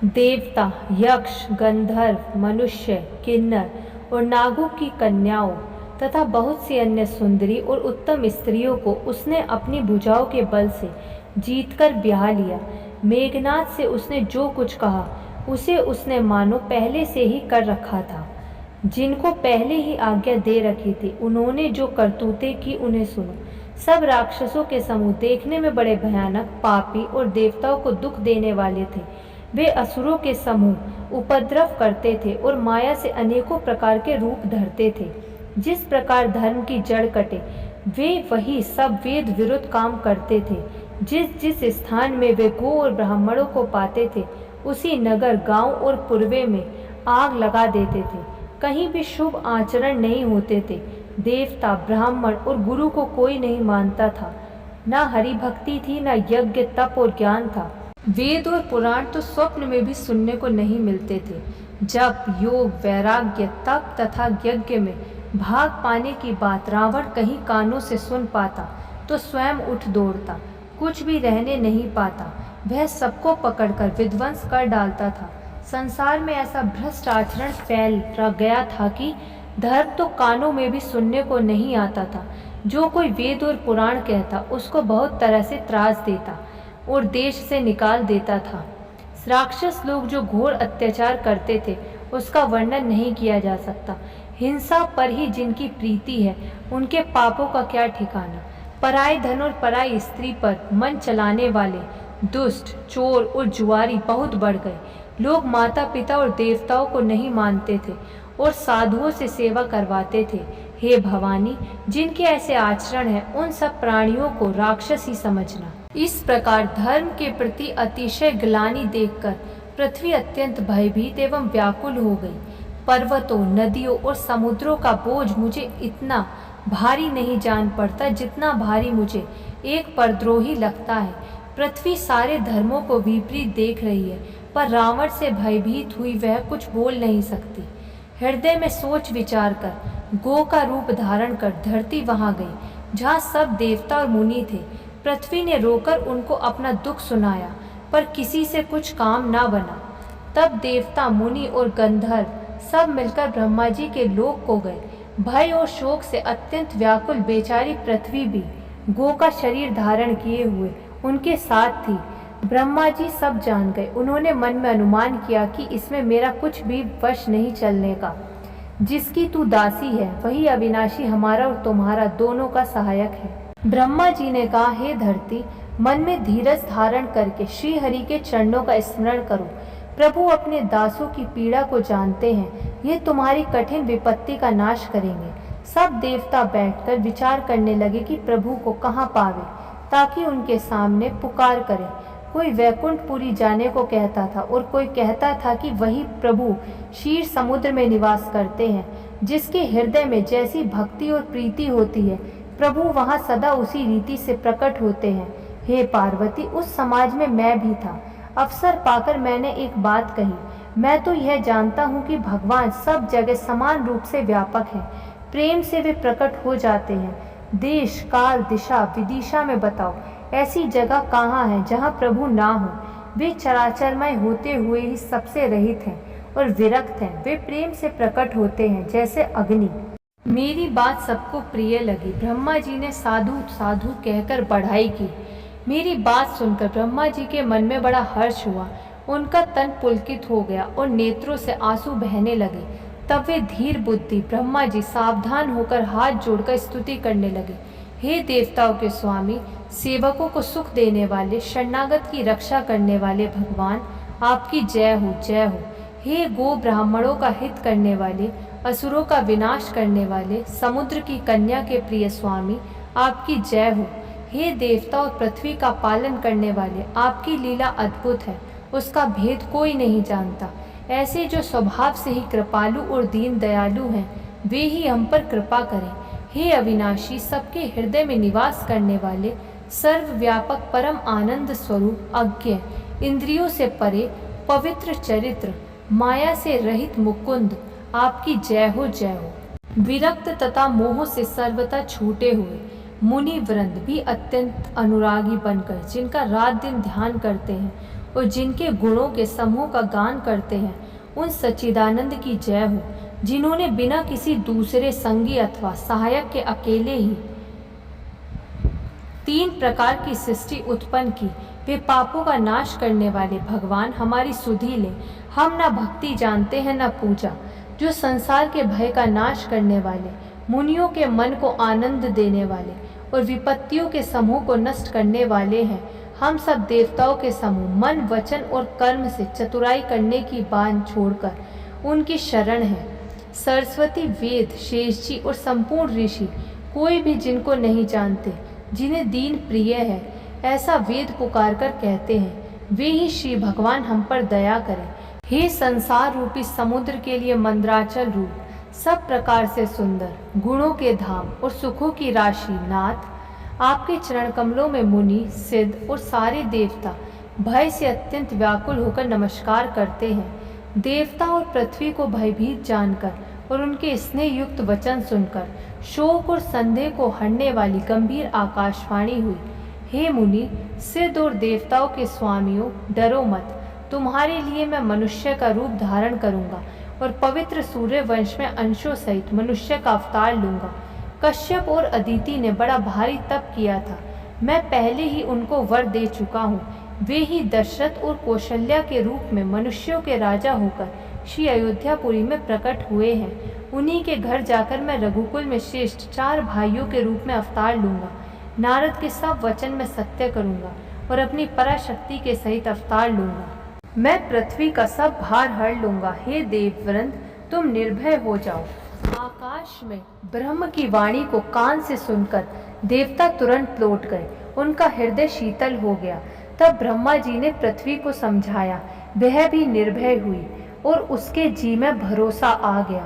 देवता, यक्ष, गंधर्व, मनुष्य, किन्नर और नागों की कन्याओं तथा बहुत सी अन्य सुंदरी और उत्तम स्त्रियों को उसने अपनी भुजाओं के बल से जीतकर ब्याह लिया। मेघनाद से उसने जो कुछ कहा उसे उसने मानो पहले से ही कर रखा था। जिनको पहले ही आज्ञा दे रखी थी उन्होंने जो करतूतें की उन्हें सुनो। सब राक्षसों के समूह देखने में बड़े भयानक, पापी और देवताओं को दुख देने वाले थे। वे असुरों के समूह उपद्रव करते थे और माया से अनेकों प्रकार के रूप धरते थे। जिस प्रकार धर्म की जड़ कटे वे वही सब वेद विरुद्ध काम करते थे। जिस जिस स्थान में वे गो और ब्राह्मणों को पाते थे उसी नगर, गांव और पुरवे में आग लगा देते थे। कहीं भी शुभ आचरण नहीं होते थे। देवता, ब्राह्मण और गुरु को कोई नहीं मानता था। न हरि भक्ति थी, न यज्ञ, तप और ज्ञान था। वेद और पुराण तो स्वप्न में भी सुनने को नहीं मिलते थे। जप, योग, वैराग्य, तप तथा यज्ञ में भाग पाने की बात रावण कहीं कानों से सुन पाता तो स्वयं उठ दौड़ता, कुछ भी रहने नहीं पाता। वह सबको पकड़कर विध्वंस कर डालता था। संसार में ऐसा भ्रष्ट आचरण फैल गया था कि धर्म तो कानों में भी सुनने को नहीं आता था। जो कोई वेद और पुराण कहता उसको बहुत तरह से त्रास देता और देश से निकाल देता था। राक्षस लोग जो घोर अत्याचार करते थे उसका वर्णन नहीं किया जा सकता। हिंसा पर ही जिनकी प्रीति है उनके पापों का क्या ठिकाना। पराये धन और पराई स्त्री पर मन चलाने वाले दुष्ट, चोर और जुआरी बहुत बढ़ गए। लोग माता पिता और देवताओं को नहीं मानते थे और साधुओं से सेवा करवाते थे। हे भवानी, जिनके ऐसे आचरण हैं उन सब प्राणियों को राक्षस ही समझना। इस प्रकार धर्म के प्रति अतिशय ग्लानि देखकर पृथ्वी अत्यंत भयभीत एवं व्याकुल हो गई। पर्वतों, नदियों और समुद्रों का बोझ मुझे इतना भारी नहीं जान पड़ता जितना भारी मुझे एक परद्रोही लगता है। पृथ्वी सारे धर्मों को विपरीत देख रही है, पर रावण से भयभीत हुई वह कुछ बोल नहीं सकती। हृदय में सोच विचार कर गो का रूप धारण कर धरती वहां गई जहां सब देवता और मुनि थे। पृथ्वी ने रोकर उनको अपना दुख सुनाया, पर किसी से कुछ काम ना बना। तब देवता, मुनि और गंधर्व सब मिलकर ब्रह्मा जी के लोक को गए। भय और शोक से अत्यंत व्याकुल बेचारी पृथ्वी भी गो का शरीर धारण किए हुए उनके साथ थी। ब्रह्मा जी सब जान गए। उन्होंने मन में अनुमान किया कि इसमें मेरा कुछ भी वश नहीं चलने का। जिसकी तू दासी है वही अविनाशी हमारा और तुम्हारा दोनों का सहायक है। ब्रह्मा जी ने कहा, हे धरती, मन में धीरज धारण करके श्री हरि के चरणों का स्मरण करो। प्रभु अपने दासों की पीड़ा को जानते हैं। ये तुम्हारी कठिन विपत्ति का नाश करेंगे। सब देवता बैठकर विचार करने लगे कि प्रभु को कहाँ पावे ताकि उनके सामने पुकार करें। कोई वैकुंठपुरी जाने को कहता था और कोई कहता था कि वही प्रभु क्षीर समुद्र में निवास करते हैं। जिसके हृदय में जैसी भक्ति और प्रीति होती है प्रभु वहाँ सदा उसी रीति से प्रकट होते हैं। हे पार्वती, उस समाज में मैं भी था। अवसर पाकर मैंने एक बात कही। मैं तो यह जानता हूँ कि भगवान सब जगह समान रूप से व्यापक है। प्रेम से वे प्रकट हो जाते हैं। देश, काल, दिशा, विदिशा में बताओ ऐसी जगह कहाँ है जहाँ प्रभु ना हो। वे चराचरमय होते हुए ही सबसे रहित हैं और विरक्त हैं। वे प्रेम से प्रकट होते हैं जैसे अग्नि। मेरी बात सबको प्रिय लगी। ब्रह्मा जी ने साधु साधु कहकर बढ़ाई की। मेरी बात सुनकर ब्रह्मा जी के मन में बड़ा हर्ष हुआ। उनका तन पुलकित हो गया और नेत्रों से आंसू बहने लगे। तब वे धीर बुद्धि ब्रह्मा जी सावधान होकर हाथ जोड़कर स्तुति करने लगे। हे देवताओं के स्वामी, सेवकों को सुख देने वाले, शरणागत की रक्षा करने वाले भगवान, आपकी जय हो, जय हो। हे गो ब्राह्मणों का हित करने वाले, असुरों का विनाश करने वाले, समुद्र की कन्या के प्रिय स्वामी, आपकी जय हो। हे देवता और पृथ्वी का पालन करने वाले, आपकी लीला अद्भुत है, उसका भेद कोई नहीं जानता। ऐसे जो स्वभाव से ही कृपालु और दीन दयालु हैं वे ही हम पर कृपा करें। हे अविनाशी, सबके हृदय में निवास करने वाले, सर्वव्यापक परम आनंद स्वरूप, अज्ञ, इंद्रियों से परे, पवित्र चरित्र, माया से रहित मुकुंद, आपकी जय हो, जय हो। विरक्त तथा मोह से सर्वथा छूटे हुए मुनि वृंद भी अत्यंत अनुरागी बनकर जिनका रात दिन ध्यान करते हैं और जिनके गुणों के समूह का गान करते हैं उन सच्चिदानंद की जय हो, जिन्होंने बिना किसी दूसरे संगी अथवा सहायक के अकेले ही 3 प्रकार की सृष्टि उत्पन्न की। वे पापों का नाश करने वाले भगवान हमारी सुधि ले, हम न भक्ति जानते हैं न पूजा, जो संसार के भय का नाश करने वाले, मुनियों के मन को आनंद देने वाले और विपत्तियों के समूह को नष्ट करने वाले हैं। हम सब देवताओं के समूह मन, वचन और कर्म से चतुराई करने की बात छोड़कर उनकी शरण है। सरस्वती, वेद, शेष जी और संपूर्ण ऋषि कोई भी जिनको नहीं जानते, जिन्हें दीन प्रिय है, ऐसा वेद पुकार कर कहते हैं, वे ही श्री भगवान हम पर दया करें। हे संसार रूपी समुद्र के लिए मंद्राचल रूप, सब प्रकार से सुंदर, गुणों के धाम और सुखों की राशि नाथ, आपके चरण कमलों में मुनि, सिद्ध और सारे देवता भय से अत्यंत व्याकुल होकर नमस्कार करते हैं। देवता और पृथ्वी को भयभीत जानकर और उनके स्नेह युक्त वचन सुनकर शोक और संदेह को हरने वाली गंभीर आकाशवाणी हुई। हे मुनि, सिद्ध और देवताओं के स्वामियों, डरो मत, तुम्हारे लिए मैं मनुष्य का रूप धारण करूंगा और पवित्र सूर्य वंश में अंशों सहित मनुष्य का अवतार लूंगा। कश्यप और अदिति ने बड़ा भारी तप किया था, मैं पहले ही उनको वर दे चुका हूँ। वे ही दशरथ और कौशल्या के रूप में मनुष्यों के राजा होकर श्री अयोध्यापुरी में प्रकट हुए हैं। उन्हीं के घर जाकर मैं रघुकुल में श्रेष्ठ 4 भाइयों के रूप में अवतार लूंगा। नारद के सब वचन में सत्य करूंगा और अपनी पराशक्ति के सहित अवतार लूंगा। मैं पृथ्वी का सब भार हर लूंगा। हे देववृंद, तुम निर्भय हो जाओ। आकाश में ब्रह्म की वाणी को कान से सुनकर देवता तुरंत लौट गए, उनका हृदय शीतल हो गया। तब ब्रह्मा जी ने पृथ्वी को समझाया, वह भी निर्भय हुई और उसके जी में भरोसा आ गया।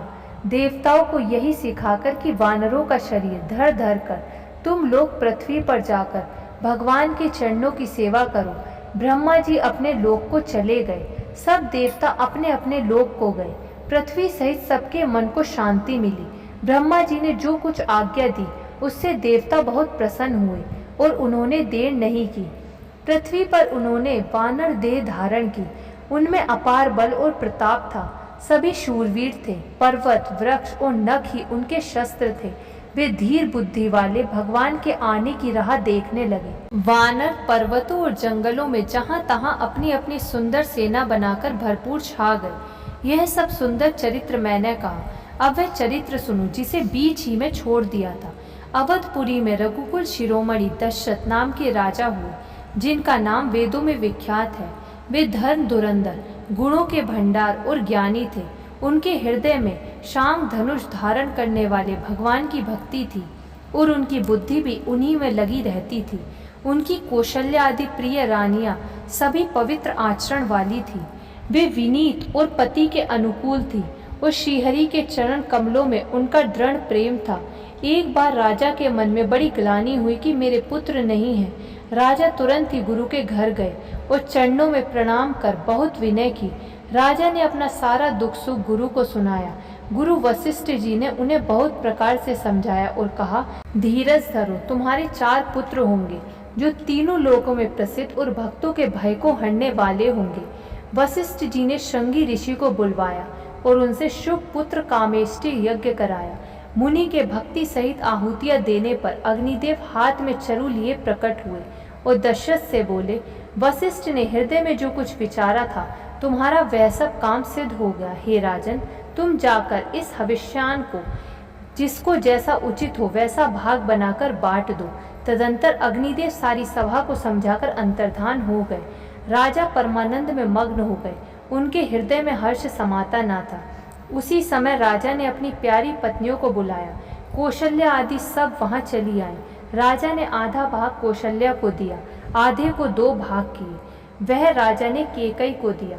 देवताओं को यही सिखाकर कि वानरों का शरीर धर धर कर तुम लोग पृथ्वी पर जाकर भगवान के चरणों की सेवा करो। ब्रह्मा जी अपने लोक को चले गए, सब देवता अपने अपने लोक को गए। पृथ्वी सहित सबके मन को शांति मिली। ब्रह्मा जी ने जो कुछ आज्ञा दी उससे देवता बहुत प्रसन्न हुए और उन्होंने देर नहीं की। पृथ्वी पर उन्होंने वानर देह धारण की, उनमें अपार बल और प्रताप था। सभी शूरवीर थे, पर्वत, वृक्ष और नख ही उनके शस्त्र थे। वे धीर बुद्धि वाले भगवान के आने की राह देखने लगे। वानर पर्वतों और जंगलों में जहां तहां अपनी अपनी सुंदर सेना बनाकर भरपूर छा गए। यह सब सुंदर चरित्र मैंने कहा, अब वह चरित्र सुनो जिसे बीच ही में छोड़ दिया था। अवधपुरी में रघुकुल शिरोमणि दशरथ नाम के राजा हुए, जिनका नाम वेदों में विख्यात है। वे धर्म धुरंधर, गुणों के भंडार और ज्ञानी थे। उनके हृदय में शांग धनुष धारण करने वाले भगवान की भक्ति थी और उनकी बुद्धि भी उन्हीं में लगी रहती थी। उनकी कौशल्या आदि प्रिय रानियां सभी पवित्र आचरण वाली थी। वे विनीत और पति के अनुकूल थी और श्रीहरि के चरण कमलों में उनका दृढ़ प्रेम था। एक बार राजा के मन में बड़ी ग्लानि हुई कि मेरे पुत्र नहीं है। राजा तुरंत ही गुरु के घर गए और चरणों में प्रणाम कर बहुत विनय की। राजा ने अपना सारा दुख सुख गुरु को सुनाया। गुरु वशिष्ठ जी ने उन्हें बहुत प्रकार से समझाया और कहा, धीरज धरो, तुम्हारे 4 पुत्र होंगे जो तीनों लोकों में प्रसिद्ध और भक्तों के भय को हरने वाले होंगे। वशिष्ठ जी ने श्रृंगी ऋषि को बुलवाया और उनसे शुभ पुत्र कामेष्टि यज्ञ कराया। मुनि के भक्ति सहित आहुतियां देने पर अग्निदेव हाथ में चरु लिए प्रकट हुए और दशरथ से बोले, वशिष्ठ ने हृदय में जो कुछ विचारा था, तुम्हारा वह सब काम सिद्ध हो गया। हे राजन, तुम जाकर इस हविष्यान को जिसको जैसा उचित हो वैसा भाग बनाकर बांट दो। तदंतर अग्निदेव सारी सभा को समझाकर अंतर्धान हो गए। राजा परमानंद में मग्न हो गए, उनके हृदय में हर्ष समाता न था। उसी समय राजा ने अपनी प्यारी पत्नियों को बुलाया। कौशल्या आदि सब वहां चली आई। राजा ने आधा भाग कौशल्या को दिया, आधे को 2 भाग किए। वह राजा ने केकई को दिया।